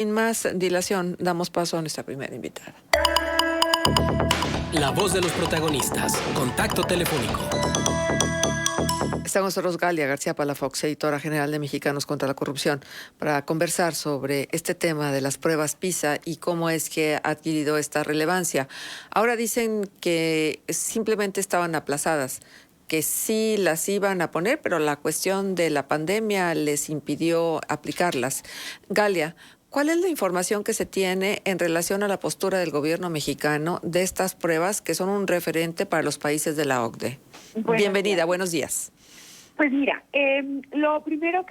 Sin más dilación, damos paso a nuestra primera invitada. La voz de los protagonistas. Contacto telefónico. Está con nosotros Galia García Palafox, editora general de Mexicanos contra la Corrupción, para conversar sobre este tema de las pruebas PISA y cómo es que ha adquirido esta relevancia. Ahora dicen que simplemente estaban aplazadas, que sí las iban a poner, pero la cuestión de la pandemia les impidió aplicarlas. Galia, ¿cuál es la información que se tiene en relación a la postura del gobierno mexicano de estas pruebas que son un referente para los países de la OCDE? Bienvenida, buenos días. Pues mira, lo primero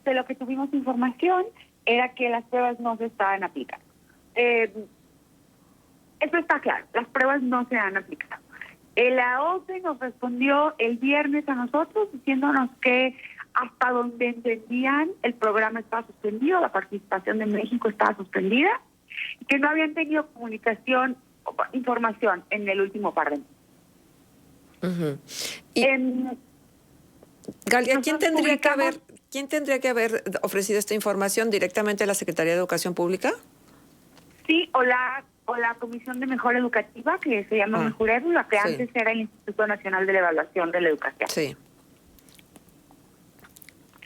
de lo que tuvimos información era que las pruebas no se estaban aplicando. Eso está claro, las pruebas no se han aplicado. La OCDE nos respondió el viernes a nosotros diciéndonos que hasta donde entendían el programa estaba suspendido, la participación de México estaba suspendida, y que no habían tenido información en el último par de meses. Galia, ¿quién tendría que haber ofrecido esta información directamente a la Secretaría de Educación Pública? Sí, o la Comisión de Mejora Educativa, que se llama Mejoredu, la que antes era el Instituto Nacional de la Evaluación de la Educación. Sí.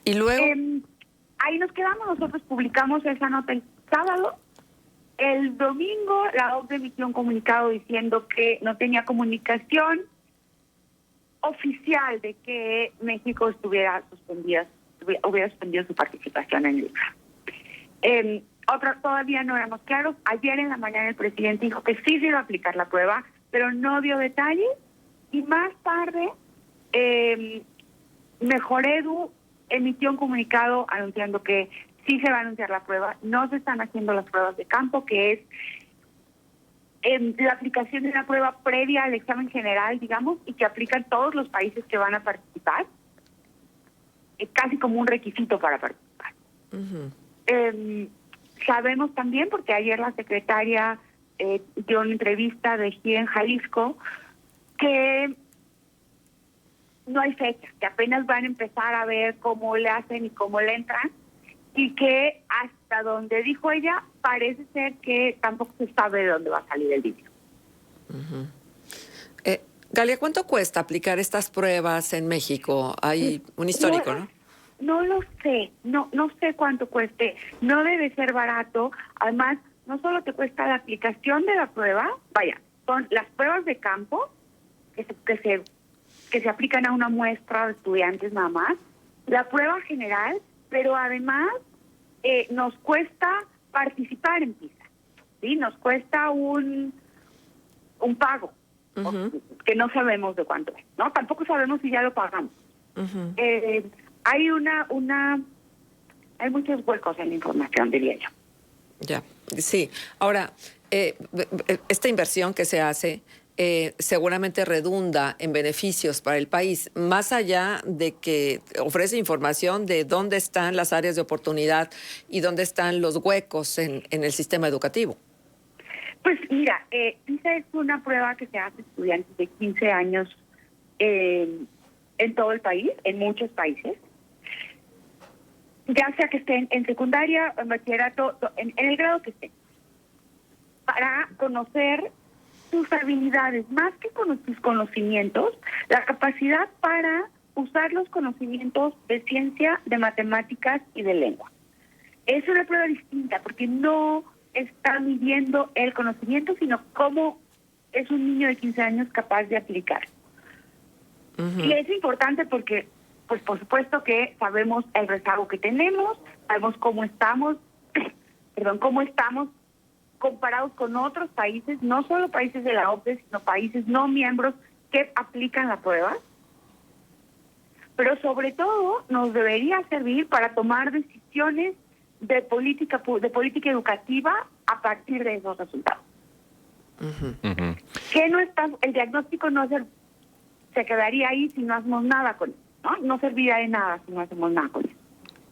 Y luego ahí nos quedamos, nosotros publicamos esa nota el sábado. El domingo la OCDE emitió un comunicado diciendo que no tenía comunicación oficial de que México hubiera suspendido su participación en el IFA. Todavía no éramos claros. Ayer en la mañana el presidente dijo que sí se iba a aplicar la prueba, pero no dio detalles. Y más tarde, Mejoredu emitió un comunicado anunciando que sí se va a anunciar la prueba. No se están haciendo las pruebas de campo, que es la aplicación de una prueba previa al examen general, digamos, y que aplican todos los países que van a participar. Es casi como un requisito para participar. Sabemos también, porque ayer la secretaria dio una entrevista de gira en Jalisco, que no hay fecha, que apenas van a empezar a ver cómo le hacen y cómo le entran, y que hasta donde dijo ella, parece ser que tampoco se sabe de dónde va a salir el vídeo. Galia, ¿cuánto cuesta aplicar estas pruebas en México? Hay un histórico, ¿no? No lo sé, no sé cuánto cueste, no debe ser barato. Además, no solo te cuesta la aplicación de la prueba, son las pruebas de campo que se aplican a una muestra de estudiantes nada más, la prueba general, pero además nos cuesta participar en PISA, ¿sí? Nos cuesta un pago, que no sabemos de cuánto es, ¿no? Tampoco sabemos si ya lo pagamos. Hay hay muchos huecos en la información, diría yo. Ya, sí. Ahora, esta inversión que se hace seguramente redunda en beneficios para el país, más allá de que ofrece información de dónde están las áreas de oportunidad y dónde están los huecos en el sistema educativo. Pues mira, PISA es una prueba que se hace a estudiantes de 15 años en todo el país, en muchos países, ya sea que estén en secundaria o en bachillerato, en el grado que estén, para conocer tus habilidades, más que con tus conocimientos, la capacidad para usar los conocimientos de ciencia, de matemáticas y de lengua. Es una prueba distinta porque no está midiendo el conocimiento, sino cómo es un niño de 15 años capaz de aplicar. Y es importante porque, pues por supuesto que sabemos el rezago que tenemos, sabemos cómo estamos comparados con otros países, no solo países de la OCDE, sino países no miembros que aplican la prueba. Pero sobre todo nos debería servir para tomar decisiones de política educativa a partir de esos resultados. Que el diagnóstico se quedaría ahí si no hacemos nada con él, ¿no? No serviría de nada si no hacemos nada con él.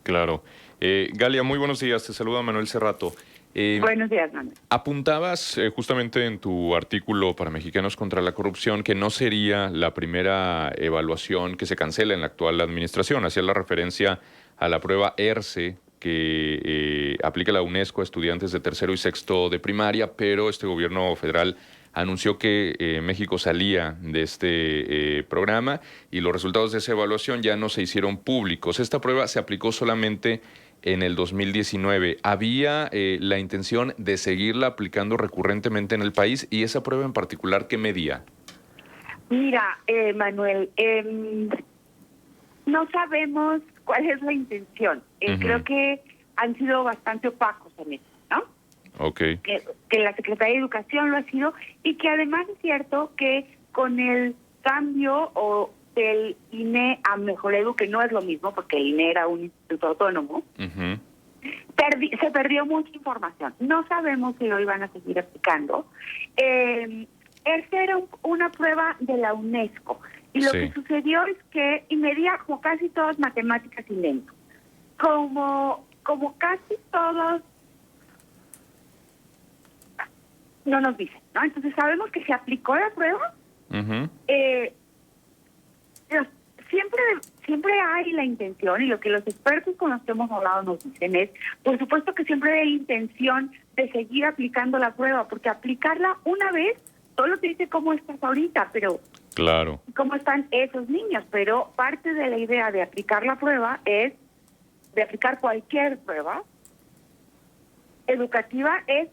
Claro. Galia, muy buenos días. Te saluda Manuel Cerrato. Buenos días, Manuel. Apuntabas justamente en tu artículo para Mexicanos contra la Corrupción que no sería la primera evaluación que se cancela en la actual administración. Hacía la referencia a la prueba ERCE que aplica la UNESCO a estudiantes de tercero y sexto de primaria, pero este gobierno federal anunció que México salía de este programa y los resultados de esa evaluación ya no se hicieron públicos. Esta prueba se aplicó solamente en el 2019. ¿Había la intención de seguirla aplicando recurrentemente en el país? Y esa prueba en particular, ¿qué medía? Mira, Manuel, no sabemos cuál es la intención. Creo que han sido bastante opacos en eso, ¿no? Okay. Que la Secretaría de Educación lo ha sido, y que además es cierto que con el cambio del INE a Mejor Edu, que no es lo mismo porque el INE era un instituto autónomo, se perdió mucha información. No sabemos si lo iban a seguir aplicando. Esta era una prueba de la UNESCO, y lo que sucedió es que como casi todas matemáticas y lengua, como casi todos no nos dicen, ¿no? Entonces sabemos que se aplicó la prueba. Siempre hay la intención, y lo que los expertos con los que hemos hablado nos dicen es, por supuesto que siempre hay intención de seguir aplicando la prueba, porque aplicarla una vez solo te dice cómo estás ahorita, pero claro, cómo están esos niños. Pero parte de la idea de aplicar la prueba es, de aplicar cualquier prueba educativa, es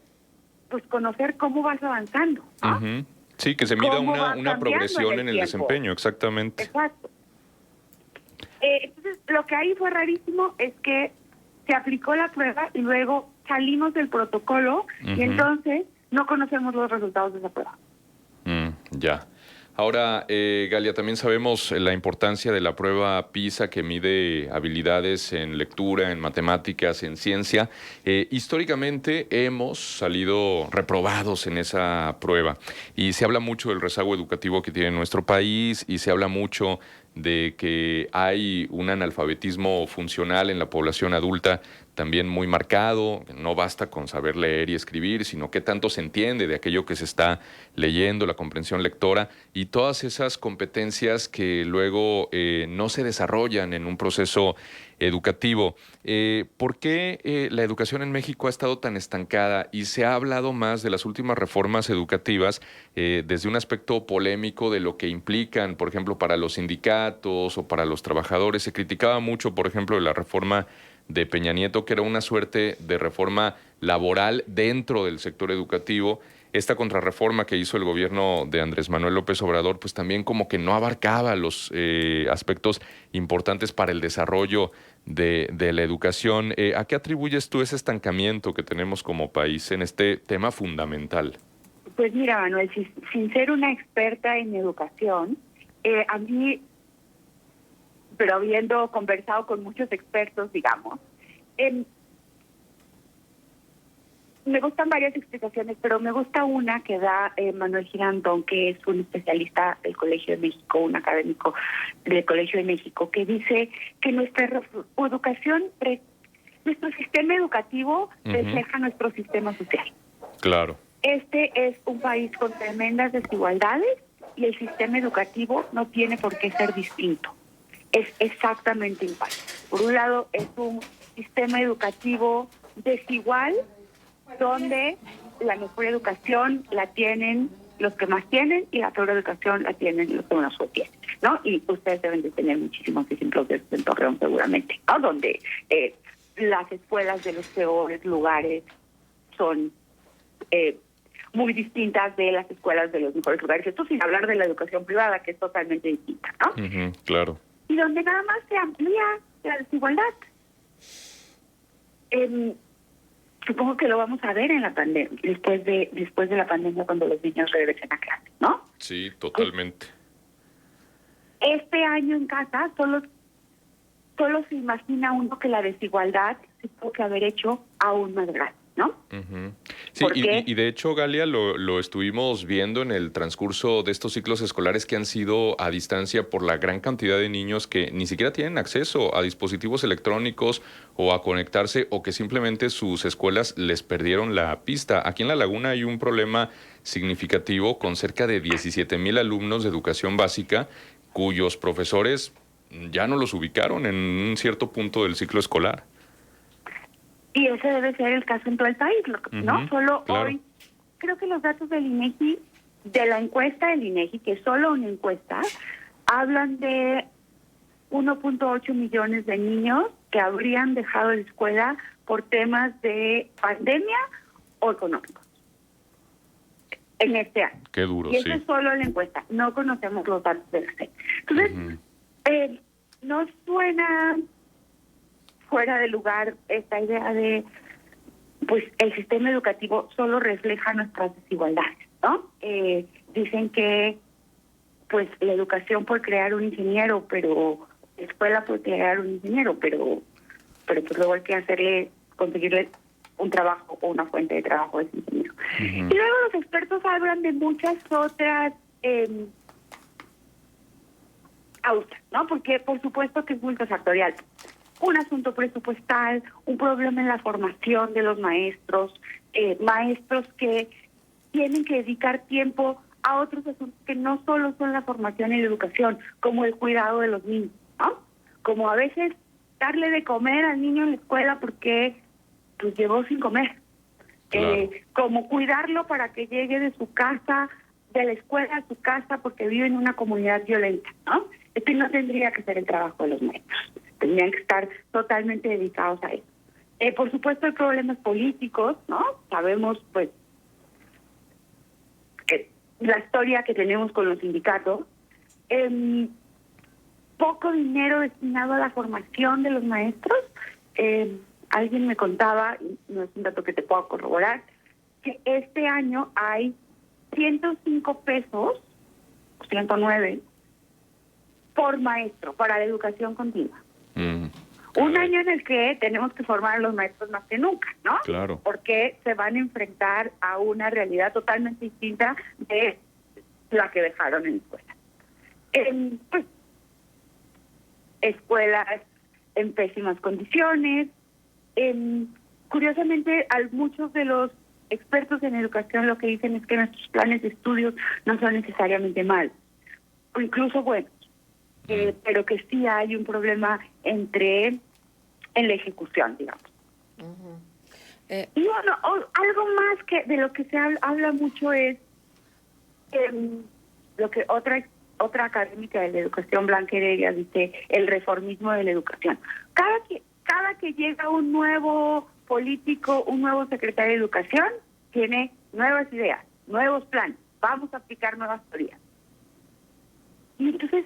pues conocer cómo vas avanzando, ¿no? Sí, que se mida una progresión en el desempeño, exactamente. Exacto. Entonces, lo que ahí fue rarísimo es que se aplicó la prueba y luego salimos del protocolo y entonces no conocemos los resultados de esa prueba. Ya. Ahora, Galia, también sabemos la importancia de la prueba PISA, que mide habilidades en lectura, en matemáticas, en ciencia. Históricamente hemos salido reprobados en esa prueba y se habla mucho del rezago educativo que tiene nuestro país, y se habla mucho de que hay un analfabetismo funcional en la población adulta también muy marcado. No basta con saber leer y escribir, sino qué tanto se entiende de aquello que se está leyendo, la comprensión lectora y todas esas competencias que luego no se desarrollan en un proceso educativo. ¿Por qué la educación en México ha estado tan estancada y se ha hablado más de las últimas reformas educativas desde un aspecto polémico de lo que implican, por ejemplo, para los sindicatos o para los trabajadores? Se criticaba mucho, por ejemplo, de la reforma de Peña Nieto, que era una suerte de reforma laboral dentro del sector educativo. Esta contrarreforma que hizo el gobierno de Andrés Manuel López Obrador, pues también como que no abarcaba los aspectos importantes para el desarrollo de la educación. ¿A qué atribuyes tú ese estancamiento que tenemos como país en este tema fundamental? Pues mira, Manuel, sin ser una experta en educación, a mí, pero habiendo conversado con muchos expertos, digamos, me gustan varias explicaciones, pero me gusta una que da Manuel Girandón, que es un especialista del Colegio de México, un académico del Colegio de México, que dice que nuestra educación, nuestro sistema educativo refleja nuestro sistema social. Claro. Este es un país con tremendas desigualdades y el sistema educativo no tiene por qué ser distinto. Es exactamente igual. Por un lado, es un sistema educativo desigual, donde la mejor educación la tienen los que más tienen y la peor educación la tienen los que menos tienen, ¿no? Y ustedes deben de tener muchísimos ejemplos de esto en Torreón seguramente, ¿no? Donde las escuelas de los peores lugares son muy distintas de las escuelas de los mejores lugares. Esto sin hablar de la educación privada, que es totalmente distinta, ¿no? Claro. Y donde nada más se amplía la desigualdad. Supongo que lo vamos a ver en la pandemia, después de la pandemia, cuando los niños regresen a clase, ¿no? Sí, totalmente. Este año en casa solo se imagina uno que la desigualdad se tuvo que haber hecho aún más grande, ¿no? Sí, y de hecho, Galia, lo estuvimos viendo en el transcurso de estos ciclos escolares que han sido a distancia por la gran cantidad de niños que ni siquiera tienen acceso a dispositivos electrónicos o a conectarse, o que simplemente sus escuelas les perdieron la pista. Aquí en La Laguna hay un problema significativo con cerca de 17,000 alumnos de educación básica cuyos profesores ya no los ubicaron en un cierto punto del ciclo escolar. Y ese debe ser el caso en todo el país, ¿no? Ujú, Solo claro. hoy, creo que los datos del INEGI, de la encuesta del INEGI, que es solo una encuesta, hablan de 1.8 millones de niños que habrían dejado la escuela por temas de pandemia o económicos en este año. Qué duro, Y eso sí. es solo la encuesta, no conocemos los datos de la SEP. Entonces, Ujú. no suena fuera de lugar esta idea de, pues, el sistema educativo solo refleja nuestras desigualdades, ¿no? Dicen que, pues, la educación puede crear un ingeniero, pero la escuela puede crear un ingeniero, pero pues luego hay que conseguirle un trabajo o una fuente de trabajo a ese ingeniero. Ujú. Y luego los expertos hablan de muchas otras causas, ¿no? Porque por supuesto que es multifactorial. Un asunto presupuestal, un problema en la formación de los maestros, maestros que tienen que dedicar tiempo a otros asuntos que no solo son la formación y la educación, como el cuidado de los niños, ¿no? Como a veces darle de comer al niño en la escuela porque pues llegó sin comer. Claro. Como cuidarlo para que llegue de su casa, de la escuela a su casa porque vive en una comunidad violenta, ¿no? Este no tendría que ser el trabajo de los maestros. Tendrían que estar totalmente dedicados a eso. Por supuesto hay problemas políticos, ¿no? Sabemos, pues, la historia que tenemos con los sindicatos. Poco dinero destinado a la formación de los maestros. Alguien me contaba, y no es un dato que te puedo corroborar, que este año hay 105 pesos, 109, por maestro para la educación continua. Mm. Un Caray. año en el que tenemos que formar a los maestros más que nunca, ¿no? Claro. Porque se van a enfrentar a una realidad totalmente distinta de la que dejaron en la escuela. Pues, escuelas en pésimas condiciones. Curiosamente, muchos de los expertos en educación lo que dicen es que nuestros planes de estudios no son necesariamente malos, o incluso buenos, pero que sí hay un problema en la ejecución, digamos. Y bueno, algo más que de lo que se habla mucho es lo que otra académica de la educación, Blanca Heredia, dice el reformismo de la educación. Cada que llega un nuevo político, un nuevo secretario de educación, tiene nuevas ideas, nuevos planes, vamos a aplicar nuevas teorías. Y entonces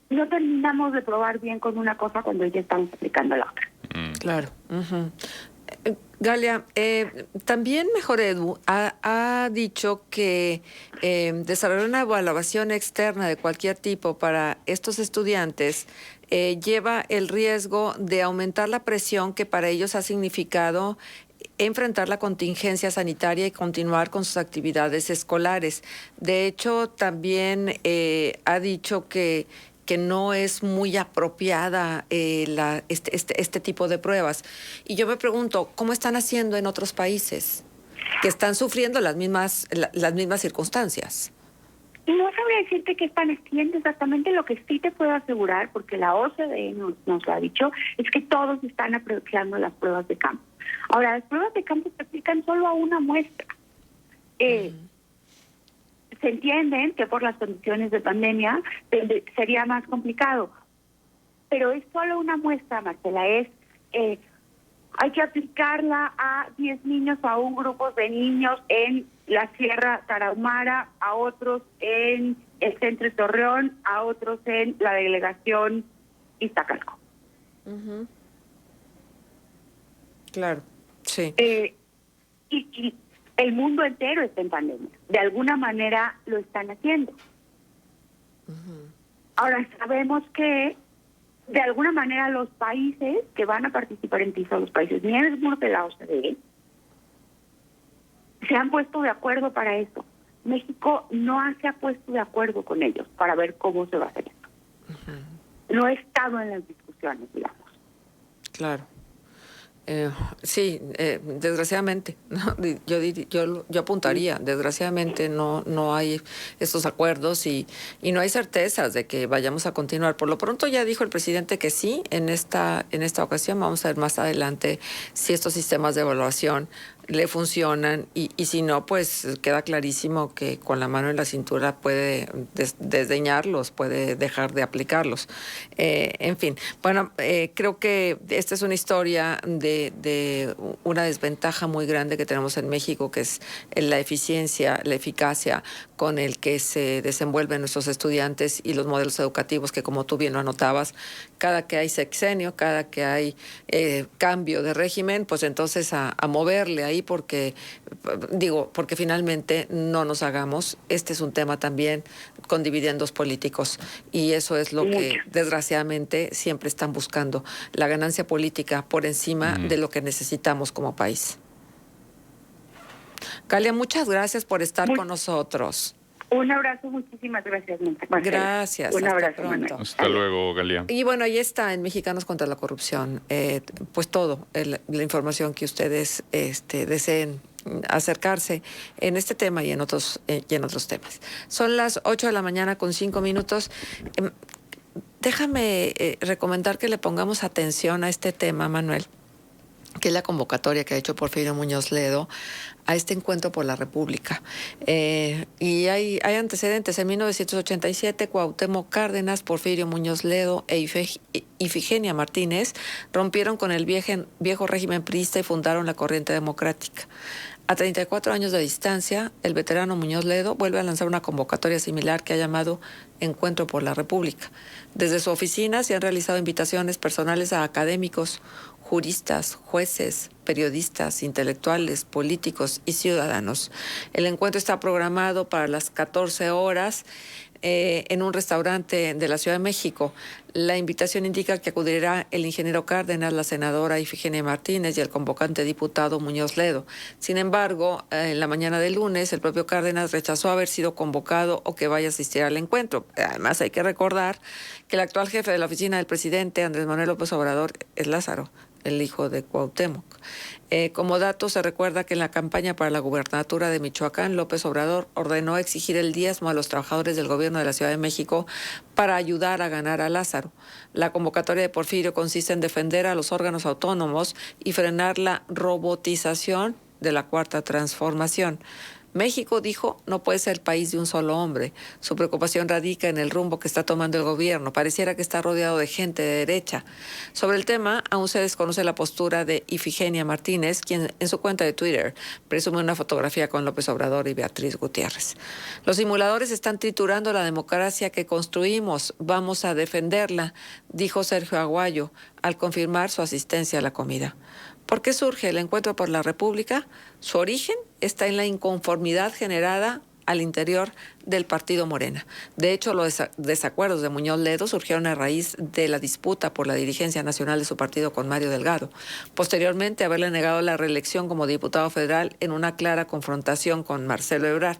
no terminamos de probar bien con una cosa cuando ya estamos aplicando la otra. Claro. Ujú. Galia, también Mejor Edu ha dicho que desarrollar una evaluación externa de cualquier tipo para estos estudiantes lleva el riesgo de aumentar la presión que para ellos ha significado enfrentar la contingencia sanitaria y continuar con sus actividades escolares. De hecho, también ha dicho que no es muy apropiada este tipo de pruebas. Y yo me pregunto, ¿cómo están haciendo en otros países que están sufriendo las mismas circunstancias? No sabría decirte qué están haciendo exactamente. Lo que sí te puedo asegurar, porque la OCDE nos lo ha dicho, es que todos están aplicando las pruebas de campo. Ahora, las pruebas de campo se aplican solo a una muestra. Se entienden que por las condiciones de pandemia sería más complicado, pero es solo una muestra, Marcela. Hay que aplicarla a 10 niños, a un grupo de niños en la Sierra Tarahumara, a otros en el centro de Torreón, a otros en la delegación Iztacalco. Claro, sí. Y el mundo entero está en pandemia. De alguna manera lo están haciendo. Ahora, sabemos que de alguna manera los países que van a participar en PISA, los países miembros de la OCDE, se han puesto de acuerdo para eso. México no se ha puesto de acuerdo con ellos para ver cómo se va a hacer esto. No he estado en las discusiones, digamos. Claro. Sí, desgraciadamente, ¿no? Yo apuntaría, desgraciadamente no hay estos acuerdos y no hay certezas de que vayamos a continuar. Por lo pronto ya dijo el presidente que sí, en esta ocasión. Vamos a ver más adelante si estos sistemas de evaluación le funcionan y si no, pues queda clarísimo que con la mano en la cintura puede desdeñarlos, puede dejar de aplicarlos. En fin, bueno, creo que esta es una historia de una desventaja muy grande que tenemos en México, que es la eficiencia, la eficacia con el que se desenvuelven nuestros estudiantes y los modelos educativos que, como tú bien lo anotabas, cada que hay sexenio, cada que hay cambio de régimen, pues entonces a moverle ahí porque finalmente no nos hagamos, este es un tema también con dividendos políticos y eso es lo que desgraciadamente siempre están buscando, la ganancia política por encima de lo que necesitamos como país. Galia, muchas gracias por estar con nosotros. Un abrazo, muchísimas gracias, Marcela. Gracias, un abrazo, pronto. Manuel. Hasta luego, Galia. Y bueno, ahí está en Mexicanos contra la Corrupción, pues todo, la información que ustedes deseen acercarse en este tema y en otros temas. Son las 8 de la mañana con 5 minutos. Déjame recomendar que le pongamos atención a este tema, Manuel, que es la convocatoria que ha hecho Porfirio Muñoz Ledo a este encuentro por la República. Y hay antecedentes. En 1987, Cuauhtémoc Cárdenas, Porfirio Muñoz Ledo e Ifigenia Martínez rompieron con el viejo régimen priista y fundaron la Corriente Democrática. A 34 años de distancia, el veterano Muñoz Ledo vuelve a lanzar una convocatoria similar que ha llamado Encuentro por la República. Desde su oficina se han realizado invitaciones personales a académicos, juristas, jueces, periodistas, intelectuales, políticos y ciudadanos. El encuentro está programado para las 14 horas en un restaurante de la Ciudad de México. La invitación indica que acudirá el ingeniero Cárdenas, la senadora Ifigenia Martínez y el convocante diputado Muñoz Ledo. Sin embargo, en la mañana del lunes, el propio Cárdenas rechazó haber sido convocado o que vaya a asistir al encuentro. Además, hay que recordar que el actual jefe de la oficina del presidente, Andrés Manuel López Obrador, es Lázaro, el hijo de Cuauhtémoc. Como dato, se recuerda que en la campaña para la gubernatura de Michoacán, López Obrador ordenó exigir el diezmo a los trabajadores del gobierno de la Ciudad de México para ayudar a ganar a Lázaro. La convocatoria de Porfirio consiste en defender a los órganos autónomos y frenar la robotización de la Cuarta Transformación. México, dijo, no puede ser el país de un solo hombre. Su preocupación radica en el rumbo que está tomando el gobierno. Pareciera que está rodeado de gente de derecha. Sobre el tema, aún se desconoce la postura de Ifigenia Martínez, quien en su cuenta de Twitter presume una fotografía con López Obrador y Beatriz Gutiérrez. Los simuladores están triturando la democracia que construimos. Vamos a defenderla, dijo Sergio Aguayo al confirmar su asistencia a la comida. ¿Por qué surge el Encuentro por la República? Su origen está en la inconformidad generada al interior del partido Morena. De hecho, los desacuerdos de Muñoz Ledo surgieron a raíz de la disputa por la dirigencia nacional de su partido con Mario Delgado. Posteriormente, haberle negado la reelección como diputado federal en una clara confrontación con Marcelo Ebrard.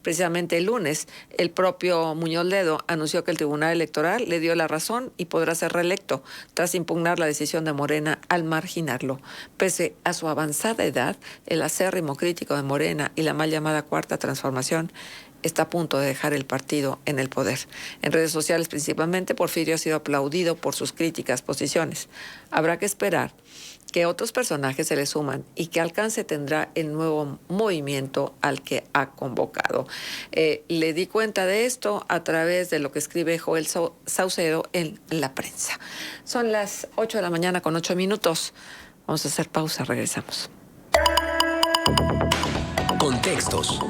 Precisamente el lunes, el propio Muñoz Ledo anunció que el Tribunal Electoral le dio la razón y podrá ser reelecto tras impugnar la decisión de Morena al marginarlo. Pese a su avanzada edad, el acérrimo crítico de Morena y la mal llamada Cuarta Transformación está a punto de dejar el partido en el poder. En redes sociales principalmente, Porfirio ha sido aplaudido por sus críticas posiciones. Habrá que esperar que otros personajes se le suman y qué alcance tendrá el nuevo movimiento al que ha convocado. Le di cuenta de esto a través de lo que escribe Joel Saucedo en La Prensa. Son las 8 de la mañana con 8 minutos. Vamos a hacer pausa, regresamos. Contextos.